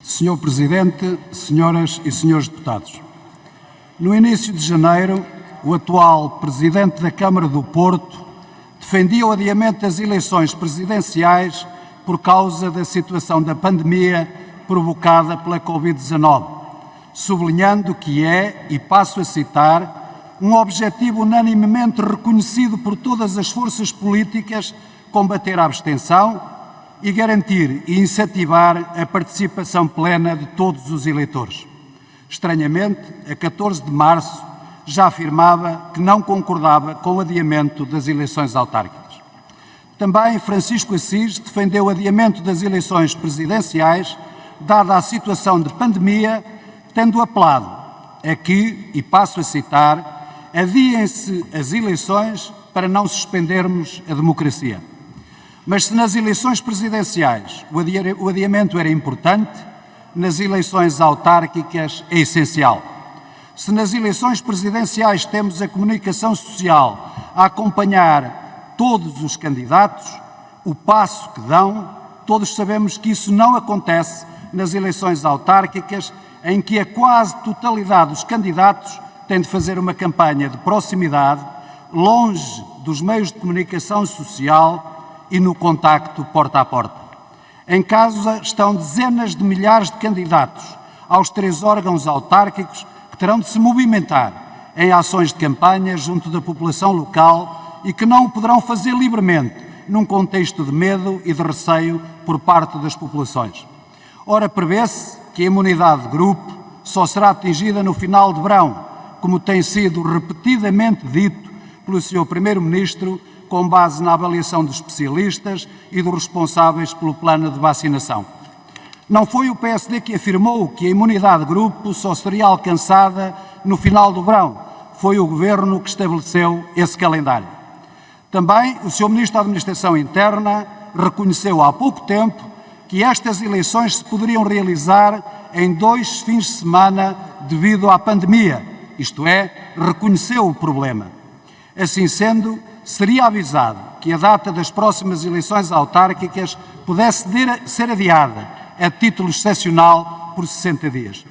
Senhor Presidente, senhoras e senhores deputados, no início de janeiro, o atual Presidente da Câmara do Porto defendia o adiamento das eleições presidenciais por causa da situação da pandemia provocada pela Covid-19, sublinhando que é, e passo a citar, um objetivo unanimemente reconhecido por todas as forças políticas combater a abstenção e garantir e incentivar a participação plena de todos os eleitores. Estranhamente, a 14 de março, já afirmava que não concordava com o adiamento das eleições autárquicas. Também Francisco Assis defendeu o adiamento das eleições presidenciais, dada a situação de pandemia, tendo apelado a que, e passo a citar, adiem-se as eleições para não suspendermos a democracia. Mas se nas eleições presidenciais o adiamento era importante, nas eleições autárquicas é essencial. Se nas eleições presidenciais temos a comunicação social a acompanhar todos os candidatos, o passo que dão, todos sabemos que isso não acontece nas eleições autárquicas, em que a quase totalidade dos candidatos tem de fazer uma campanha de proximidade, longe dos meios de comunicação social e no contacto porta a porta. Em causa estão dezenas de milhares de candidatos aos 3 órgãos autárquicos que terão de se movimentar em ações de campanha junto da população local e que não o poderão fazer livremente num contexto de medo e de receio por parte das populações. Ora, prevê-se que a imunidade de grupo só será atingida no final de verão, como tem sido repetidamente dito pelo Sr. Primeiro-Ministro, com base na avaliação dos especialistas e dos responsáveis pelo plano de vacinação. Não foi o PSD que afirmou que a imunidade de grupo só seria alcançada no final do verão, foi o Governo que estabeleceu esse calendário. Também o Sr. Ministro da Administração Interna reconheceu há pouco tempo que estas eleições se poderiam realizar em 2 fins de semana devido à pandemia, isto é, reconheceu o problema. Assim sendo, seria avisado que a data das próximas eleições autárquicas pudesse ser adiada a título excepcional por 60 dias.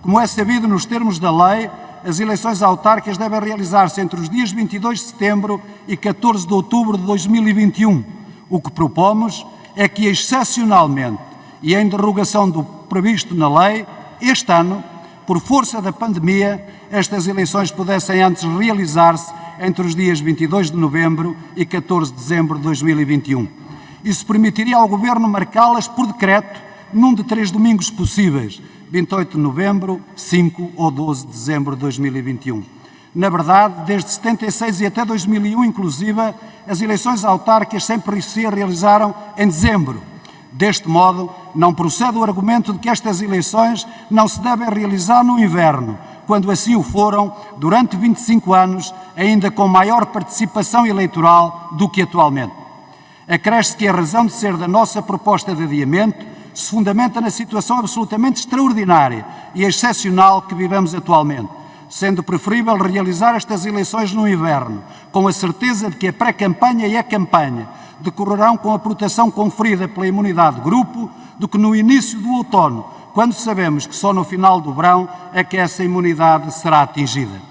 Como é sabido nos termos da lei, as eleições autárquicas devem realizar-se entre os dias 22 de setembro e 14 de outubro de 2021. O que propomos é que, excepcionalmente e em derrogação do previsto na lei, este ano, por força da pandemia, estas eleições pudessem antes realizar-se entre os dias 22 de novembro e 14 de dezembro de 2021. Isso permitiria ao Governo marcá-las por decreto num de 3 domingos possíveis, 28 de novembro, 5 ou 12 de dezembro de 2021. Na verdade, desde 76 e até 2001, inclusive, as eleições autárquicas sempre se realizaram em dezembro. Deste modo, não procede o argumento de que estas eleições não se devem realizar no inverno, quando assim o foram durante 25 anos, ainda com maior participação eleitoral do que atualmente. Acresce que a razão de ser da nossa proposta de adiamento se fundamenta na situação absolutamente extraordinária e excepcional que vivemos atualmente, sendo preferível realizar estas eleições no inverno, com a certeza de que a pré-campanha e a campanha decorrerão com a proteção conferida pela imunidade de grupo, do que no início do outono, quando sabemos que só no final do verão é que essa imunidade será atingida.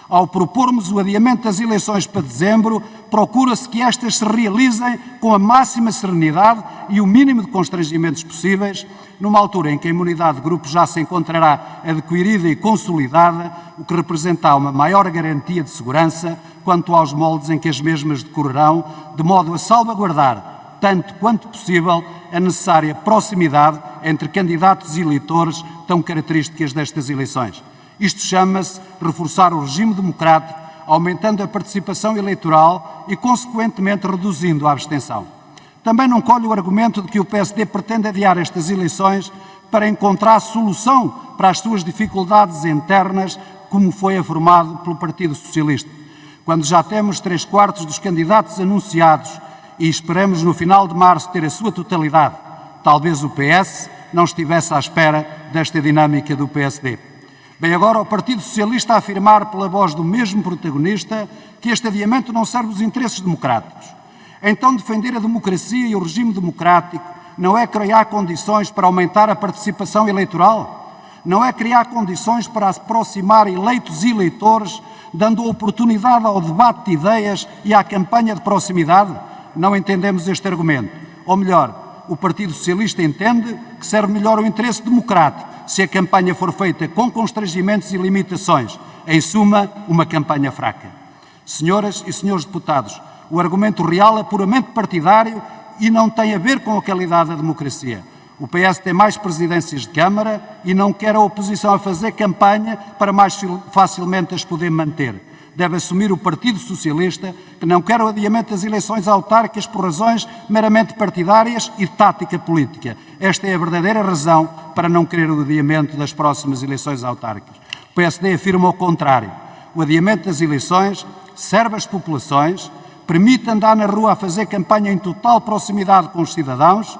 Ao propormos o adiamento das eleições para dezembro, procura-se que estas se realizem com a máxima serenidade e o mínimo de constrangimentos possíveis, numa altura em que a imunidade de grupo já se encontrará adquirida e consolidada, o que representa uma maior garantia de segurança quanto aos moldes em que as mesmas decorrerão, de modo a salvaguardar, tanto quanto possível, a necessária proximidade entre candidatos e eleitores tão características destas eleições. Isto chama-se reforçar o regime democrático, aumentando a participação eleitoral e, consequentemente, reduzindo a abstenção. Também não colhe o argumento de que o PSD pretende adiar estas eleições para encontrar solução para as suas dificuldades internas, como foi afirmado pelo Partido Socialista. Quando já temos 3/4 dos candidatos anunciados e esperamos no final de março ter a sua totalidade, talvez o PS não estivesse à espera desta dinâmica do PSD. Bem, agora o Partido Socialista a afirmar pela voz do mesmo protagonista que este adiamento não serve os interesses democráticos. Então defender a democracia e o regime democrático Não é criar condições para aumentar a participação eleitoral? Não é criar condições para aproximar eleitos e eleitores, dando oportunidade ao debate de ideias e à campanha de proximidade? Não entendemos este argumento. Ou melhor, o Partido Socialista entende que serve melhor o interesse democrático se a campanha for feita com constrangimentos e limitações. Em suma, uma campanha fraca. Senhoras e senhores deputados, o argumento real é puramente partidário e não tem a ver com a qualidade da democracia. O PS tem mais presidências de Câmara e não quer a oposição a fazer campanha para mais facilmente as poder manter. Deve assumir o Partido Socialista que não quer o adiamento das eleições autárquicas por razões meramente partidárias e de tática política. Esta é a verdadeira razão para não querer o adiamento das próximas eleições autárquicas. O PSD afirma o contrário. O adiamento das eleições serve às populações, permite andar na rua a fazer campanha em total proximidade com os cidadãos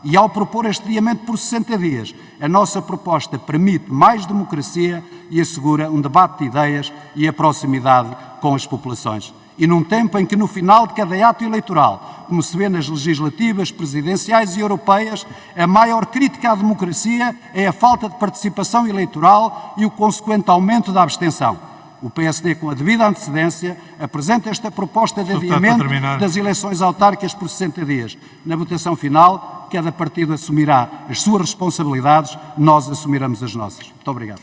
e, ao propor este adiamento por 60 dias, a nossa proposta permite mais democracia e assegura um debate de ideias e a proximidade com as populações. E num tempo em que, no final de cada ato eleitoral, como se vê nas legislativas, presidenciais e europeias, a maior crítica à democracia é a falta de participação eleitoral e o consequente aumento da abstenção. O PSD, com a devida antecedência, apresenta esta proposta de adiamento das eleições autárquicas por 60 dias. Na votação final, cada partido assumirá as suas responsabilidades, nós assumiremos as nossas. Muito obrigado.